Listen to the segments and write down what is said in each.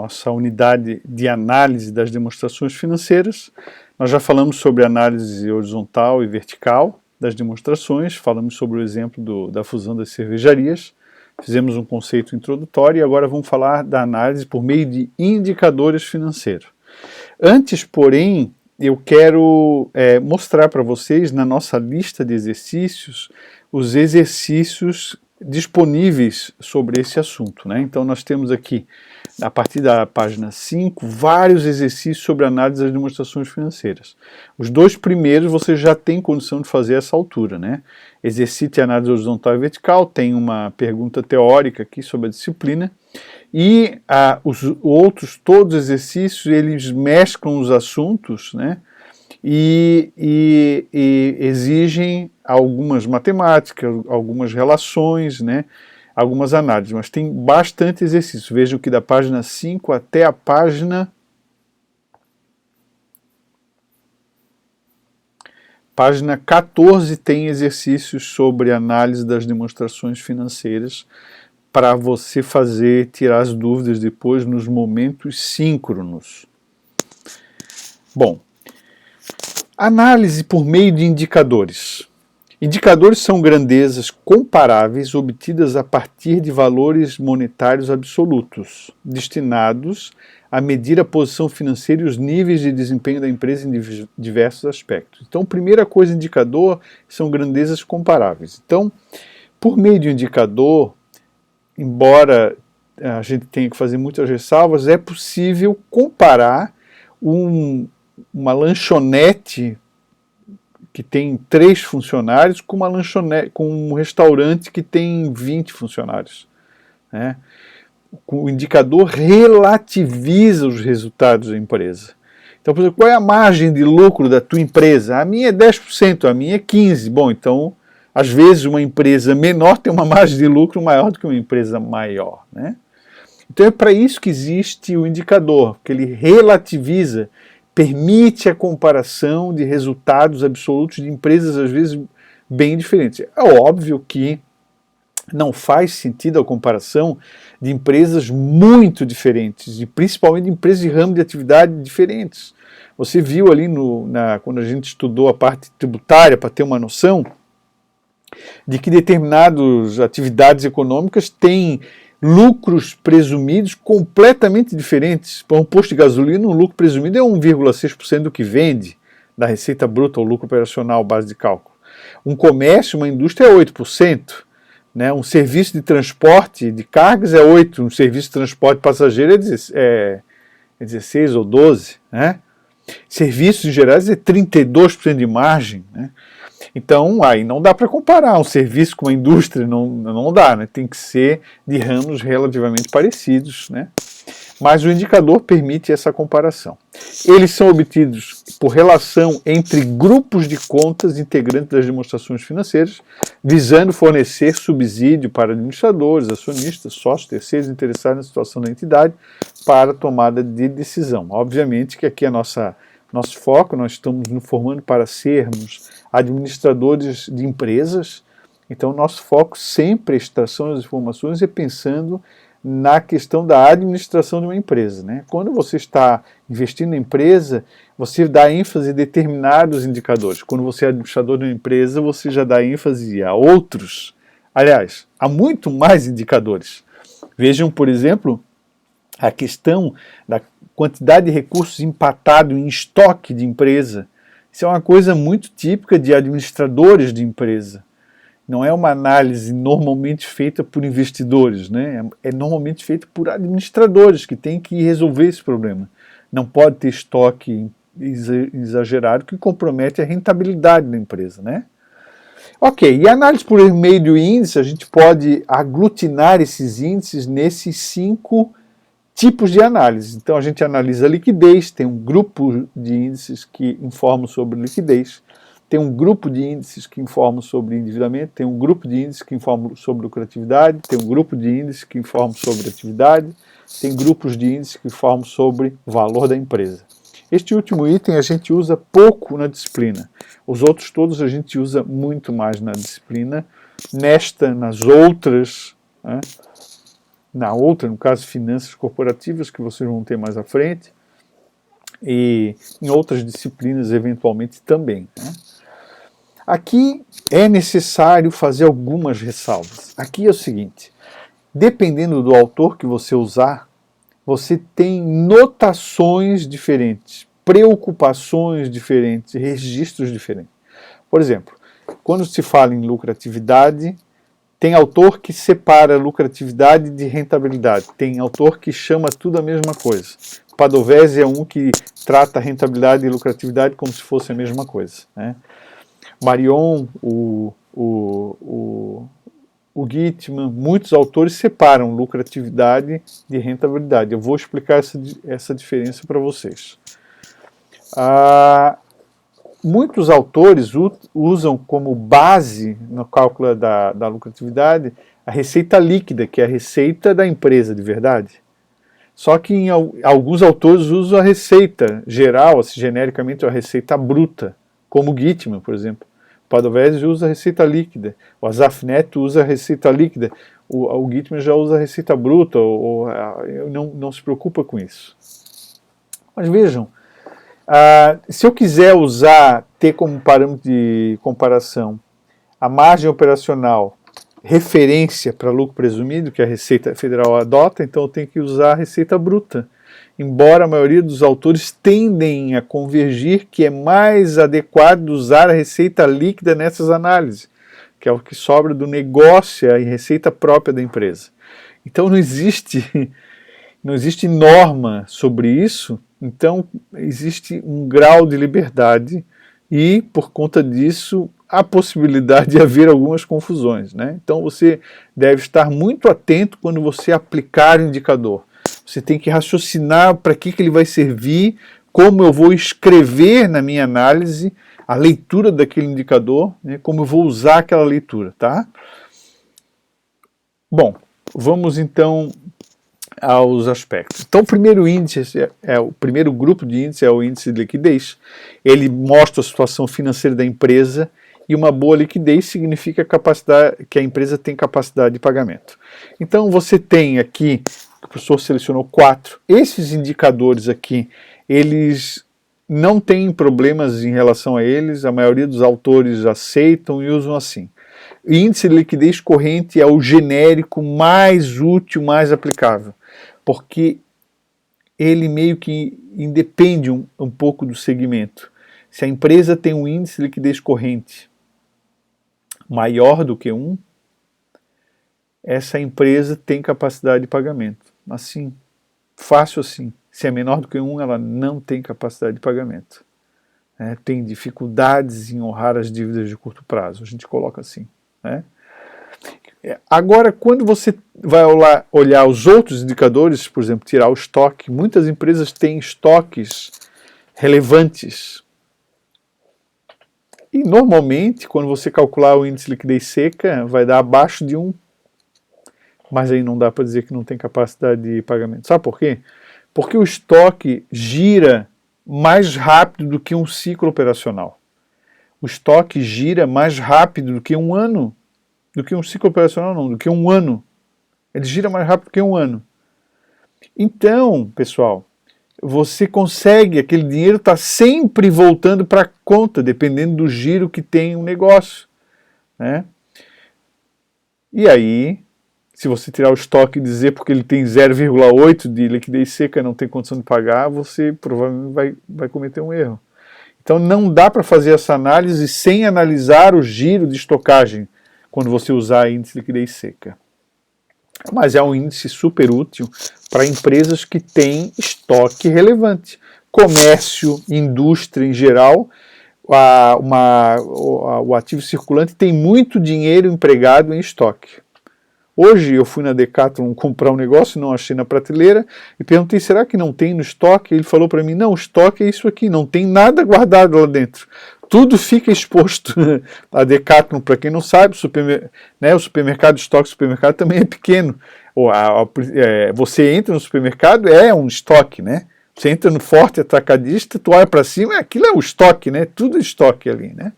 Nossa unidade de análise das demonstrações financeiras. Nós já falamos sobre análise horizontal e vertical das demonstrações, falamos sobre o exemplo da fusão das cervejarias, fizemos um conceito introdutório e agora vamos falar da análise por meio de indicadores financeiros. Antes, porém, eu quero mostrar para vocês na nossa lista de exercícios os exercícios disponíveis sobre esse assunto, né? Então nós temos aqui, a partir da página 5, vários exercícios sobre análise das demonstrações financeiras. Os dois primeiros você já tem condição de fazer a essa altura, né? Exercite análise horizontal e vertical, tem uma pergunta teórica aqui sobre a disciplina, e os outros, todos os exercícios, eles mesclam os assuntos, né? E exigem algumas matemáticas, algumas relações, né, algumas análises, mas tem bastante exercício. Vejam que da página 5 até a página 14 tem exercícios sobre análise das demonstrações financeiras para você tirar as dúvidas depois nos momentos síncronos. Bom, análise por meio de indicadores. Indicadores são grandezas comparáveis obtidas a partir de valores monetários absolutos, destinados a medir a posição financeira e os níveis de desempenho da empresa em diversos aspectos. Então, primeira coisa, indicador são grandezas comparáveis. Então, por meio de um indicador, embora a gente tenha que fazer muitas ressalvas, é possível comparar uma lanchonete que tem 3 funcionários com um restaurante que tem 20 funcionários, né? O indicador relativiza os resultados da empresa. Então, por exemplo, qual é a margem de lucro da tua empresa? A minha é 10%, a minha é 15%. Bom, então, às vezes uma empresa menor tem uma margem de lucro maior do que uma empresa maior, né? Então é para isso que existe o indicador, que ele relativiza, permite a comparação de resultados absolutos de empresas, às vezes, bem diferentes. É óbvio que não faz sentido a comparação de empresas muito diferentes, e principalmente de empresas de ramo de atividade diferentes. Você viu ali quando a gente estudou a parte tributária, para ter uma noção de que determinadas atividades econômicas têm lucros presumidos completamente diferentes. Para um posto de gasolina, o lucro presumido é 1,6% do que vende, da receita bruta ou lucro operacional, base de cálculo. Um comércio, uma indústria é 8%, né? Um serviço de transporte de cargas é 8%, um serviço de transporte passageiro é 16% ou 12%, né? Serviços em geral é 32% de margem, né? Então, aí não dá para comparar um serviço com uma indústria, não dá, né? Tem que ser de ramos relativamente parecidos, né? Mas o indicador permite essa comparação. Eles são obtidos por relação entre grupos de contas integrantes das demonstrações financeiras, visando fornecer subsídio para administradores, acionistas, sócios, terceiros interessados na situação da entidade para tomada de decisão. Obviamente que aqui nosso foco, nós estamos nos formando para sermos administradores de empresas, então nosso foco sempre, a extração das informações, é pensando na questão da administração de uma empresa, né? Quando você está investindo em empresa, você dá ênfase a determinados indicadores. Quando você é administrador de uma empresa, você já dá ênfase a outros. Aliás, há muito mais indicadores. Vejam, por exemplo, a questão da quantidade de recursos empatado em estoque de empresa. Isso é uma coisa muito típica de administradores de empresa. Não é uma análise normalmente feita por investidores, né? É normalmente feita por administradores que têm que resolver esse problema. Não pode ter estoque exagerado que compromete a rentabilidade da empresa, né? Ok, e a análise por meio do índice, a gente pode aglutinar esses índices nesses 5 tipos de análise. Então a gente analisa a liquidez, tem um grupo de índices que informam sobre liquidez, tem um grupo de índices que informam sobre endividamento, tem um grupo de índices que informam sobre lucratividade, tem um grupo de índices que informam sobre atividade, tem grupos de índices que informam sobre valor da empresa. Este último item a gente usa pouco na disciplina. Os outros todos a gente usa muito mais na disciplina. Nas outras, né, na outra, no caso, finanças corporativas, que vocês vão ter mais à frente, e em outras disciplinas, eventualmente, também, né? Aqui é necessário fazer algumas ressalvas. Aqui é o seguinte, dependendo do autor que você usar, você tem notações diferentes, preocupações diferentes, registros diferentes. Por exemplo, quando se fala em lucratividade, tem autor que separa lucratividade de rentabilidade, tem autor que chama tudo a mesma coisa. Padovese é um que trata rentabilidade e lucratividade como se fosse a mesma coisa, né? Marion, o Gitman, muitos autores separam lucratividade de rentabilidade. Eu vou explicar essa diferença para vocês. Muitos autores usam como base no cálculo da lucratividade a receita líquida, que é a receita da empresa de verdade. Só que alguns autores usam a receita geral, assim, genericamente a receita bruta, como o Gitman, por exemplo. O Padovese usa a receita líquida, o Asaf Neto usa a receita líquida, o Gitman já usa a receita bruta, não se preocupa com isso. Mas vejam, se eu quiser ter como parâmetro de comparação a margem operacional referência para lucro presumido, que a Receita Federal adota, então eu tenho que usar a receita bruta. Embora a maioria dos autores tendem a convergir que é mais adequado usar a receita líquida nessas análises, que é o que sobra do negócio e receita própria da empresa. Então não existe norma sobre isso, então existe um grau de liberdade e, por conta disso, a possibilidade de haver algumas confusões, né? Então você deve estar muito atento quando você aplicar o indicador. Você tem que raciocinar para que ele vai servir, como eu vou escrever na minha análise a leitura daquele indicador, né, como eu vou usar aquela leitura, tá? Bom, vamos então aos aspectos. Então, o primeiro índice, o primeiro grupo de índice é o índice de liquidez. Ele mostra a situação financeira da empresa e uma boa liquidez significa que a empresa tem capacidade de pagamento. Então, você tem aqui, o professor selecionou 4. Esses indicadores aqui, eles não têm problemas em relação a eles, a maioria dos autores aceitam e usam assim. O índice de liquidez corrente é o genérico mais útil, mais aplicável, porque ele meio que independe um pouco do segmento. Se a empresa tem um índice de liquidez corrente maior do que 1, essa empresa tem capacidade de pagamento. Assim, fácil assim. Se é menor do que 1, ela não tem capacidade de pagamento. Tem dificuldades em honrar as dívidas de curto prazo. A gente coloca assim, né? Agora, quando você vai olhar os outros indicadores, por exemplo, tirar o estoque, muitas empresas têm estoques relevantes. E normalmente, quando você calcular o índice de liquidez seca, vai dar abaixo de 1. Mas aí não dá para dizer que não tem capacidade de pagamento. Sabe por quê? Porque o estoque gira mais rápido do que um ciclo operacional. O estoque gira mais rápido do que um ano. Do que um ciclo operacional não, do que um ano. Ele gira mais rápido do que um ano. Então, pessoal, você consegue, aquele dinheiro está sempre voltando para a conta, dependendo do giro que tem o negócio, né? E aí, se você tirar o estoque e dizer porque ele tem 0,8 de liquidez seca e não tem condição de pagar, você provavelmente vai cometer um erro. Então não dá para fazer essa análise sem analisar o giro de estocagem, quando você usar índice de liquidez seca. Mas é um índice super útil para empresas que têm estoque relevante. Comércio, indústria em geral, o ativo circulante tem muito dinheiro empregado em estoque. Hoje eu fui na Decathlon comprar um negócio, não achei na prateleira, e perguntei, será que não tem no estoque? Ele falou para mim, não, o estoque é isso aqui, não tem nada guardado lá dentro. Tudo fica exposto. A Decathlon, para quem não sabe, o supermercado de estoque do supermercado também é pequeno. Você entra no supermercado, é um estoque, né? Você entra no Forte Atacadista, tu olha para cima, aquilo é o estoque, né? Tudo é estoque ali, né?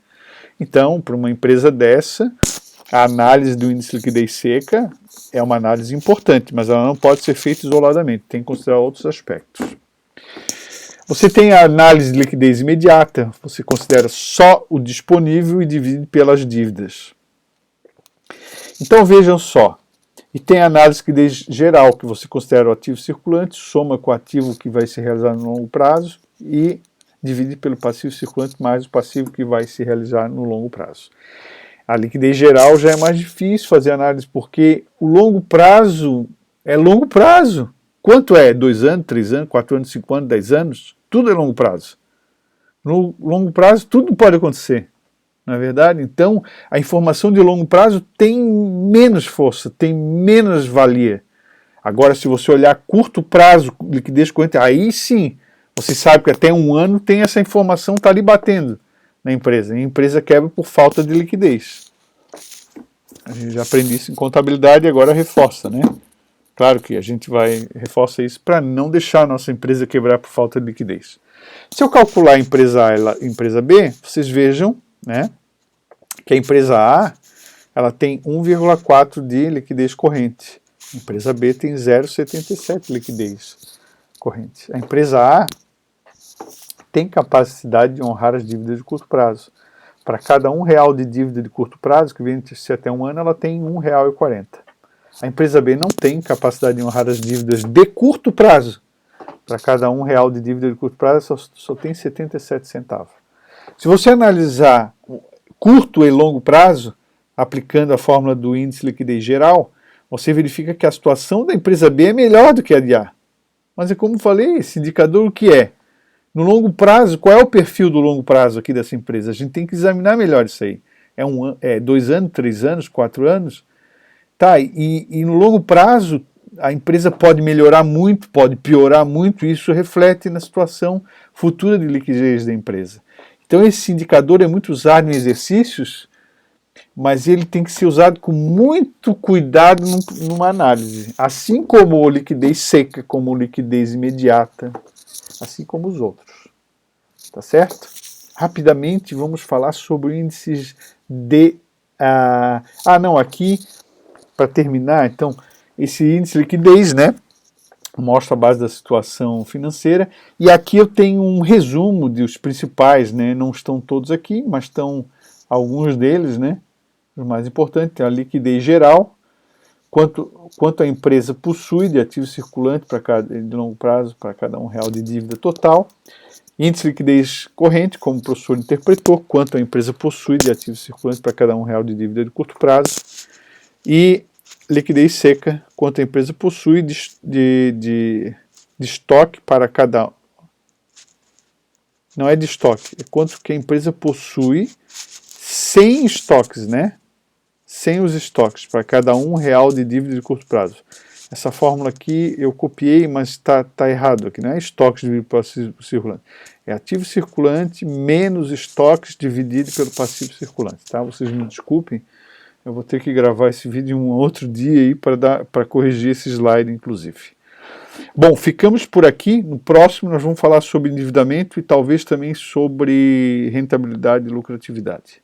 Então, para uma empresa dessa, a análise do índice de liquidez seca é uma análise importante, mas ela não pode ser feita isoladamente, tem que considerar outros aspectos. Você tem a análise de liquidez imediata, você considera só o disponível e divide pelas dívidas. Então vejam só, e tem a análise de liquidez geral, que você considera o ativo circulante, soma com o ativo que vai se realizar no longo prazo e divide pelo passivo circulante mais o passivo que vai se realizar no longo prazo. A liquidez geral já é mais difícil fazer análise, porque o longo prazo é longo prazo. Quanto é? 2 anos, 3 anos, 4 anos, 5 anos, 10 anos? Tudo é longo prazo. No longo prazo, tudo pode acontecer. Não é verdade? Então, a informação de longo prazo tem menos força, tem menos valia. Agora, se você olhar curto prazo, liquidez corrente, aí sim, você sabe que até 1 ano tem essa informação, está ali batendo na empresa. E a empresa quebra por falta de liquidez. A gente já aprende isso em contabilidade e agora reforça, né? Claro que a gente reforça isso para não deixar a nossa empresa quebrar por falta de liquidez. Se eu calcular a empresa A e a empresa B, vocês vejam, né, que a empresa A ela tem 1,4 de liquidez corrente. A empresa B tem 0,77 de liquidez corrente. A empresa A tem capacidade de honrar as dívidas de curto prazo. Para cada R$1 de dívida de curto prazo, que vence até 1 ano, ela tem R$1,40. A empresa B não tem capacidade de honrar as dívidas de curto prazo. Para cada R$1 de dívida de curto prazo, só tem 77 centavos. Se você analisar curto e longo prazo, aplicando a fórmula do índice de liquidez geral, você verifica que a situação da empresa B é melhor do que a de A. Mas é como falei, esse indicador o que é? No longo prazo, qual é o perfil do longo prazo aqui dessa empresa? A gente tem que examinar melhor isso aí. É 2 anos, 3 anos, 4 anos? Tá, e no longo prazo, a empresa pode melhorar muito, pode piorar muito, e isso reflete na situação futura de liquidez da empresa. Então esse indicador é muito usado em exercícios, mas ele tem que ser usado com muito cuidado numa análise. Assim como liquidez seca, como liquidez imediata, assim como os outros. Tá certo? Rapidamente vamos falar sobre índices de... aqui, para terminar, então, esse índice de liquidez, né, mostra a base da situação financeira, e aqui eu tenho um resumo dos principais, né, não estão todos aqui, mas estão alguns deles, né, os mais importantes, tem a liquidez geral, quanto a empresa possui de ativo circulante de longo prazo para cada R$1 de dívida total, índice de liquidez corrente, como o professor interpretou, quanto a empresa possui de ativo circulante para cada R$1 de dívida de curto prazo, e liquidez seca, quanto a empresa possui de estoque para cada... Não é de estoque, é quanto que a empresa possui sem estoques, né? Sem os estoques, para cada R$1 de dívida de curto prazo. Essa fórmula aqui eu copiei, mas está errado aqui, não é estoques dividido pelo passivo circulante. É ativo circulante menos estoques dividido pelo passivo circulante, tá? Vocês me desculpem. Eu vou ter que gravar esse vídeo um outro dia aí para corrigir esse slide, inclusive. Bom, ficamos por aqui. No próximo nós vamos falar sobre endividamento e talvez também sobre rentabilidade e lucratividade.